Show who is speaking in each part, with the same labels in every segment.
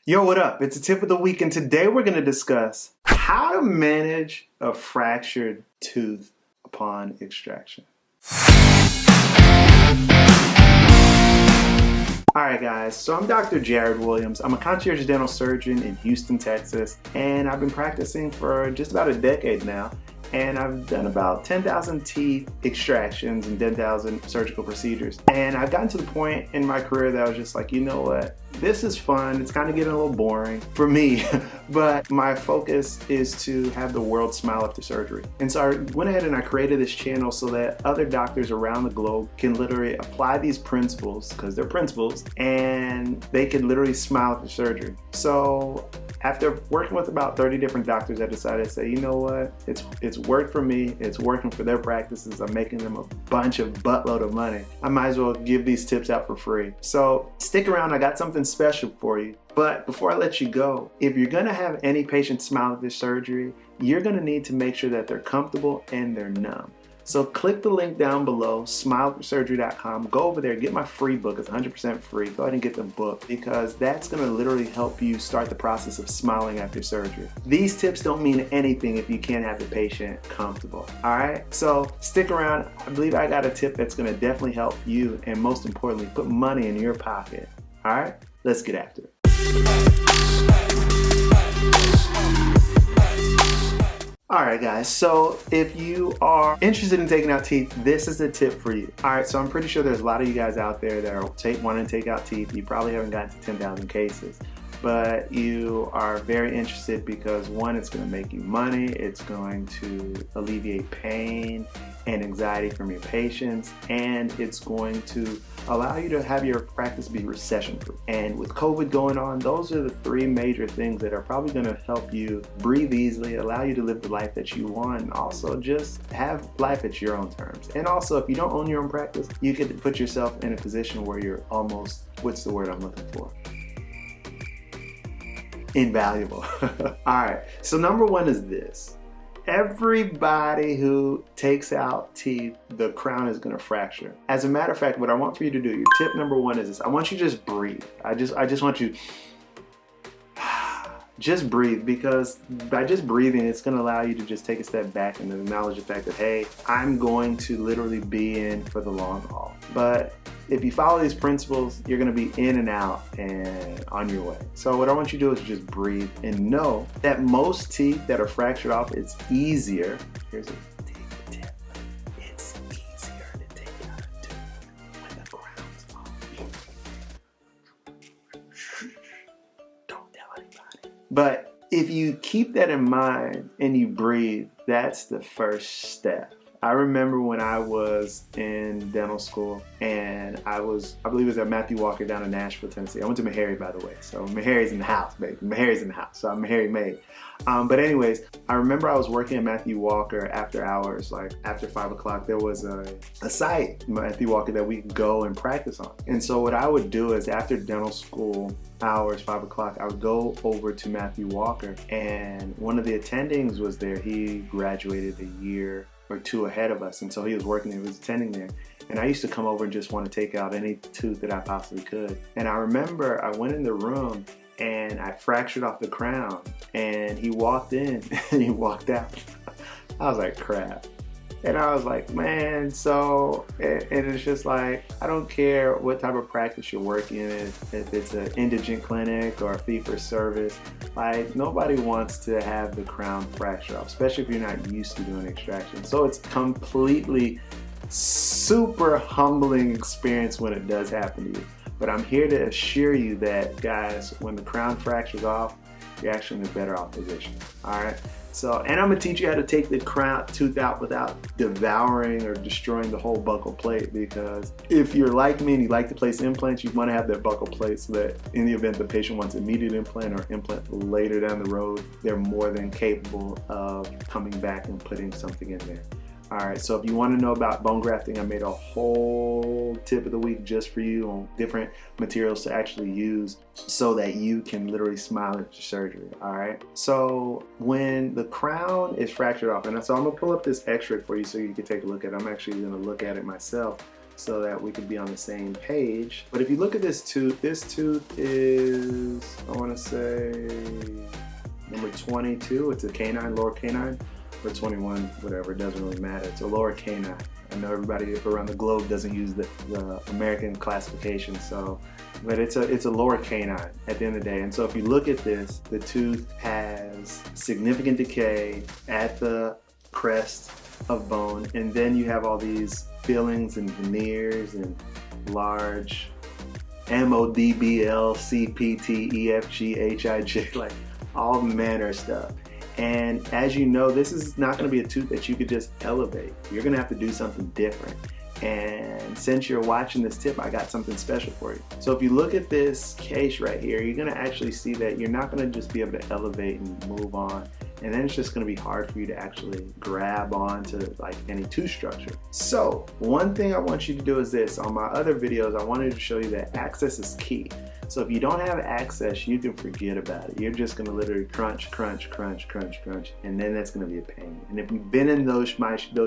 Speaker 1: Yo, what up? It's a tip of the week, and today we're going to discuss how to manage a fractured tooth upon extraction. Alright guys, so I'm Dr. Jared Williams. I'm a concierge dental surgeon in Houston, Texas, and I've been practicing for just about a decade now. And I've done about 10,000 teeth extractions and 10,000 surgical procedures. And I've gotten to the point in my career that I was just like, you know what? This is fun. It's kind of getting a little boring for me, but my focus is to have the world smile after surgery. And so I went ahead and I created this channel so that other doctors around the globe can literally apply these principles, because they're principles, and they can literally smile after surgery. So after working with about 30 different doctors, I decided to say, you know what, it's worked for me, it's working for their practices, I'm making them a buttload of money. I might as well give these tips out for free. So stick around, I got something special for you. But before I let you go, if you're gonna have any patient smile after surgery, you're gonna need to make sure that they're comfortable and they're numb. So click the link down below, smileaftersurgery.com. Go over there, get my free book. It's 100% free. Go ahead and get the book, because that's going to literally help you start the process of smiling after surgery. These tips don't mean anything if you can't have the patient comfortable. All right, so stick around. I believe I got a tip that's going to definitely help you, and most importantly, put money in your pocket. All right, let's get after it. Alright guys, so if you are interested in taking out teeth, this is a tip for you. Alright, so I'm pretty sure there's a lot of you guys out there that are wanting to take out teeth. You probably haven't gotten to 10,000 cases, but you are very interested because one, it's going to make you money, it's going to alleviate pain and anxiety from your patients, and it's going to allow you to have your practice be recession-proof. And with COVID going on, those are the three major things that are probably going to help you breathe easily, allow you to live the life that you want, and also just have life at your own terms. And also, if you don't own your own practice, you can put yourself in a position where you're almost, what's the word I'm looking for? Invaluable. All right, so number one is this. Everybody who takes out teeth, the crown is gonna fracture. As a matter of fact, what I want for you to do, your tip number one is this. I want you to just breathe. I just want you, just breathe, because by just breathing, it's gonna allow you to just take a step back and acknowledge the fact that, hey, I'm going to literally be in for the long haul. But if you follow these principles, you're gonna be in and out and on your way. So what I want you to do is just breathe and know that most teeth that are fractured off, it's easier. Here's a tip. It's easier to take out a tooth when the crown's off. Don't tell anybody. But if you keep that in mind and you breathe, that's the first step. I remember when I was in dental school, and I believe it was at Matthew Walker down in Nashville, Tennessee. I went to Meharry, by the way. So Meharry's in the house, baby. Meharry's in the house. So I'm Meharry made. But anyways, I remember I was working at Matthew Walker after hours, like after 5 o'clock. There was a site, Matthew Walker, that we could go and practice on. And so what I would do is after dental school hours, 5 o'clock, I would go over to Matthew Walker, and one of the attendings was there. He graduated a year or two ahead of us, and so he was working there, he was attending there, and I used to come over and just want to take out any tooth that I possibly could. And I remember I went in the room and I fractured off the crown, and he walked in and he walked out. I was like, crap. And I was like, man, so, and it's just like, I don't care what type of practice you're working in, if it's an indigent clinic or a fee-for-service, like, nobody wants to have the crown fracture off, especially if you're not used to doing extraction. So it's completely super humbling experience when it does happen to you. But I'm here to assure you that, guys, when the crown fractures off, you're actually in a better off position, all right? So, and I'm gonna teach you how to take the crown tooth out without devouring or destroying the whole buccal plate, because if you're like me and you like to place implants, you wanna have that buccal plate so that in the event the patient wants immediate implant or implant later down the road, they're more than capable of coming back and putting something in there. All right, so if you want to know about bone grafting, I made a whole tip of the week just for you on different materials to actually use so that you can literally smile at your surgery, all right? So when the crown is fractured off, and so I'm gonna pull up this x-ray for you so you can take a look at it. I'm actually gonna look at it myself so that we could be on the same page. But if you look at this tooth is, I want to say, number 22. It's a canine, lower canine, or 21, whatever, it doesn't really matter. It's a lower canine. I know everybody around the globe doesn't use the American classification, so, but it's a lower canine at the end of the day. And so if you look at this, the tooth has significant decay at the crest of bone, and then you have all these fillings and veneers and large MODBL, CPT, EFG, HIJ, like all manner of stuff. And as you know, this is not going to be a tooth that you could just elevate. You're going to have to do something different. And since you're watching this tip, I got something special for you. So if you look at this case right here, you're going to actually see that you're not going to just be able to elevate and move on. And then it's just going to be hard for you to actually grab onto like any tooth structure. So one thing I want you to do is this. On my other videos, I wanted to show you that access is key. So if you don't have access, you can forget about it. You're just going to literally crunch, crunch, crunch, crunch, crunch, and then that's going to be a pain. And if you've been in those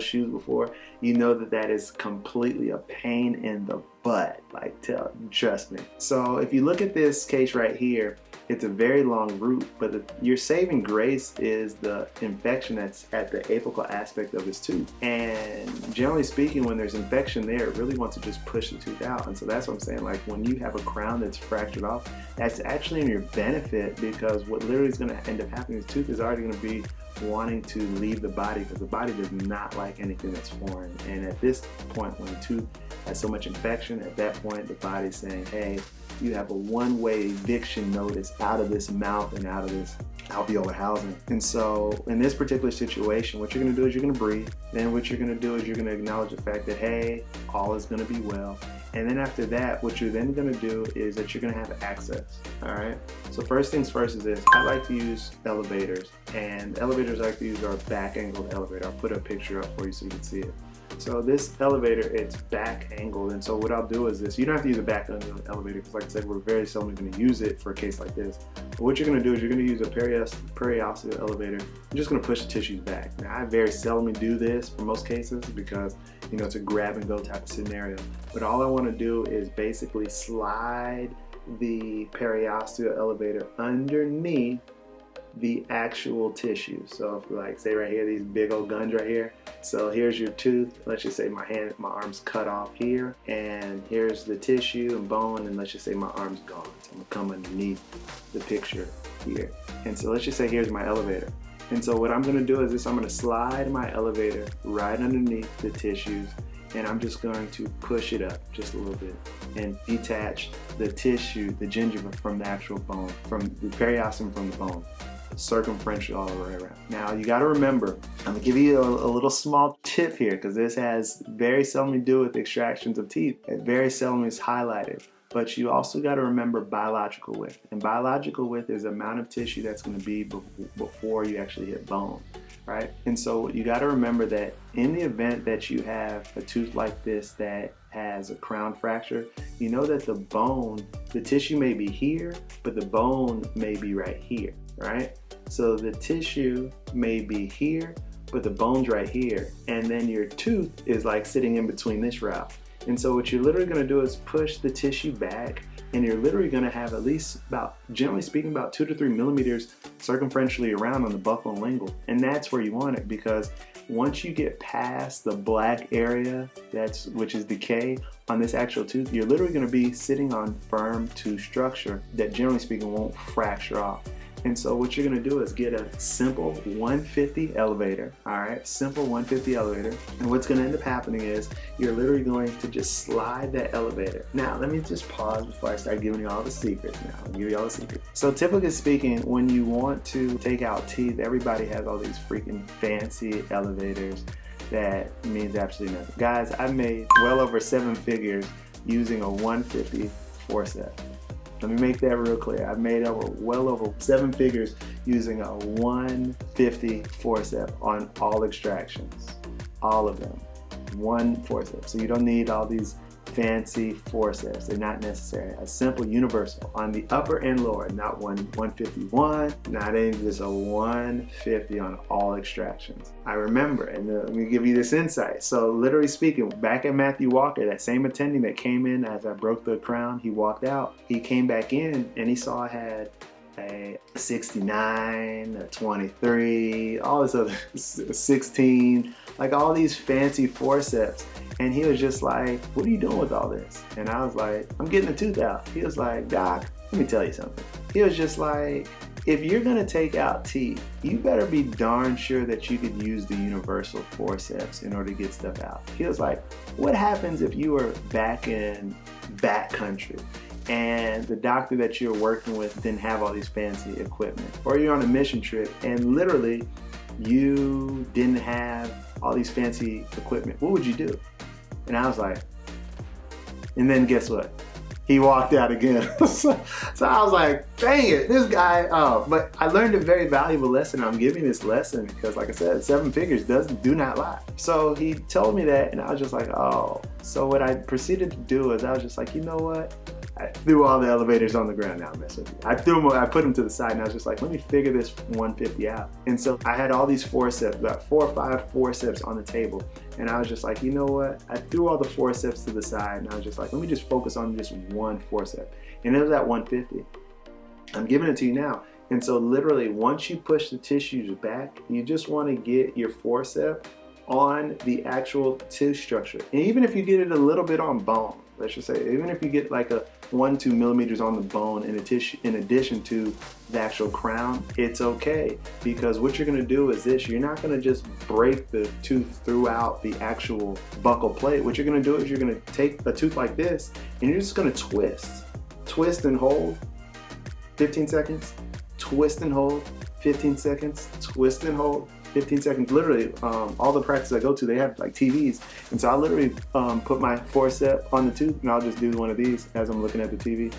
Speaker 1: shoes before, you know that that is completely a pain in the butt. Like, trust me. So if you look at this case right here, it's a very long root, but your saving grace is the infection that's at the apical aspect of this tooth. And generally speaking, when there's infection there, it really wants to just push the tooth out. And so that's what I'm saying. Like when you have a crown that's fractured off, that's actually in your benefit, because what literally is going to end up happening is the tooth is already going to be wanting to leave the body, because the body does not like anything that's foreign. And at this point, when the tooth has so much infection, at that point, the body's saying, hey, you have a one-way eviction notice out of this mouth and out of this alveolar housing. And so in this particular situation, what you're going to do is you're going to breathe. Then what you're going to do is you're going to acknowledge the fact that, hey, all is going to be well. And then after that, what you're then going to do is that you're going to have access. All right. So first things first is this. I like to use elevators, and elevators I like to use are back angled elevator. I'll put a picture up for you so you can see it. So this elevator, it's back angled, and so what I'll do is this. You don't have to use a back angled elevator, because like I said, we're very seldom going to use it for a case like this. But what you're going to do is you're going to use a periosteal elevator. You're just going to push the tissues back. Now, I very seldom do this for most cases, because you know it's a grab and go type of scenario. But all I want to do is basically slide the periosteal elevator underneath the actual tissue. So if like say right here, these big old guns right here. So here's your tooth. Let's just say my arm's cut off here, and here's the tissue and bone, and let's just say my arm's gone. So I'm gonna come underneath the picture here. And so let's just say here's my elevator. And so what I'm gonna do is this, I'm gonna slide my elevator right underneath the tissues, and I'm just going to push it up just a little bit and detach the tissue, the gingiva, from the actual bone, from the periosteum from the bone, circumferentially all the way around. Now you got to remember, I'm gonna give you a little small tip here, because this has very seldom to do with extractions of teeth. It very seldom is highlighted. But you also got to remember biological width. And biological width is the amount of tissue that's going to be before you actually hit bone, right? And so you got to remember that in the event that you have a tooth like this that has a crown fracture, you know that the bone, the tissue may be here, but the bone may be right here, right? So the tissue may be here, but the bone's right here. And then your tooth is like sitting in between this route. And so what you're literally going to do is push the tissue back, and you're literally going to have at least about, generally speaking, about 2 to 3 millimeters circumferentially around on the buccal and lingual. And that's where you want it, because once you get past the black area, which is decay on this actual tooth, you're literally going to be sitting on firm tooth structure that, generally speaking, won't fracture off. And so what you're going to do is get a simple 150 elevator, all right, simple 150 elevator. And what's going to end up happening is you're literally going to just slide that elevator. Now, let me just pause before I start giving you all the secrets now. I'll give you all the secrets. So typically speaking, when you want to take out teeth, everybody has all these freaking fancy elevators that means absolutely nothing. Guys, I've made well over 7 figures using a 150 forcep. Let me make that real clear. I've made well over 7 figures using a 150 forcep on all extractions. All of them. 1 forcep. So you don't need all these fancy forceps. They're not necessary. A simple universal on the upper and lower, not 151, not even just a 150 on all extractions. I remember, and let me give you this insight. So literally speaking, back at Matthew Walker, that same attending that came in as I broke the crown, he walked out. He came back in and he saw I had a 69, a 23, all this other 16, like all these fancy forceps. And he was just like, what are you doing with all this? And I was like, I'm getting a tooth out. He was like, Doc, let me tell you something. He was just like, if you're gonna take out teeth, you better be darn sure that you could use the universal forceps in order to get stuff out. He was like, what happens if you were back in back country and the doctor that you're working with didn't have all these fancy equipment? Or you're on a mission trip and literally you didn't have all these fancy equipment. What would you do? And I was like, and then guess what? He walked out again. So I was like, dang it, this guy, but I learned a very valuable lesson. I'm giving this lesson because like I said, 7 figures do not lie. So he told me that and I was just like, oh. So what I proceeded to do is I was just like, you know what? I threw all the elevators on the ground. Now I'm messing with you. I put them to the side and I was just like, let me figure this 150 out. And so I had all these forceps, about 4 or 5 forceps on the table. And I was just like, you know what? I threw all the forceps to the side and I was just like, let me just focus on just one forceps. And it was at 150. I'm giving it to you now. And so literally once you push the tissues back, you just want to get your forceps on the actual tooth structure. And even if you get it a little bit on bone, let's just say, even if you get like a 1-2 millimeters on the bone in addition to the actual crown, it's okay. Because what you're gonna do is this, you're not gonna just break the tooth throughout the actual buccal plate. What you're gonna do is you're gonna take a tooth like this and you're just gonna twist and hold 15 seconds, twist and hold 15 seconds, twist and hold 15 seconds. Literally, all the practice I go to, they have like TVs. And so I literally put my forceps on the tooth and I'll just do one of these as I'm looking at the TV.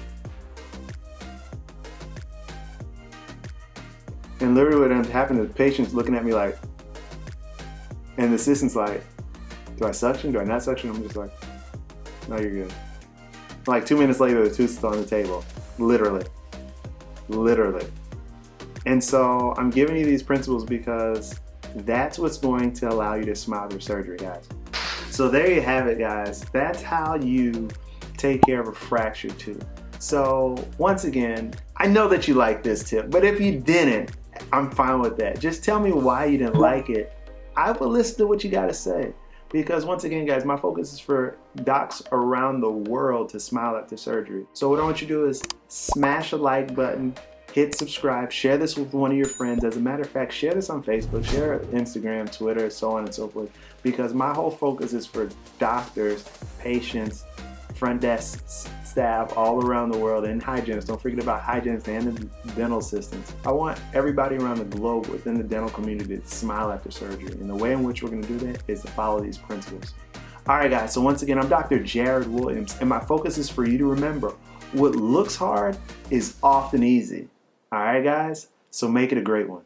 Speaker 1: And literally what ends up happening is the patient's looking at me like, and the assistant's like, do I suction? Do I not suction? I'm just like, no, you're good. Like 2 minutes later, the tooth's on the table. Literally. And so I'm giving you these principles because that's what's going to allow you to smile through surgery, guys. So there you have it, guys. That's how you take care of a fractured tooth. So once again, I know that you like this tip, but if you didn't, I'm fine with that. Just tell me why you didn't like it. I will listen to what you got to say. Because once again, guys, my focus is for docs around the world to smile after surgery. So what I want you to do is smash a like button, hit subscribe, share this with one of your friends. As a matter of fact, share this on Facebook, share it on Instagram, Twitter, so on and so forth. Because my whole focus is for doctors, patients, front desk staff all around the world, and hygienists. Don't forget about hygienists and the dental assistants. I want everybody around the globe within the dental community to smile after surgery. And the way in which we're going to do that is to follow these principles. All right, guys, so once again, I'm Dr. Jared Williams, and my focus is for you to remember what looks hard is often easy. All right, guys, so make it a great one.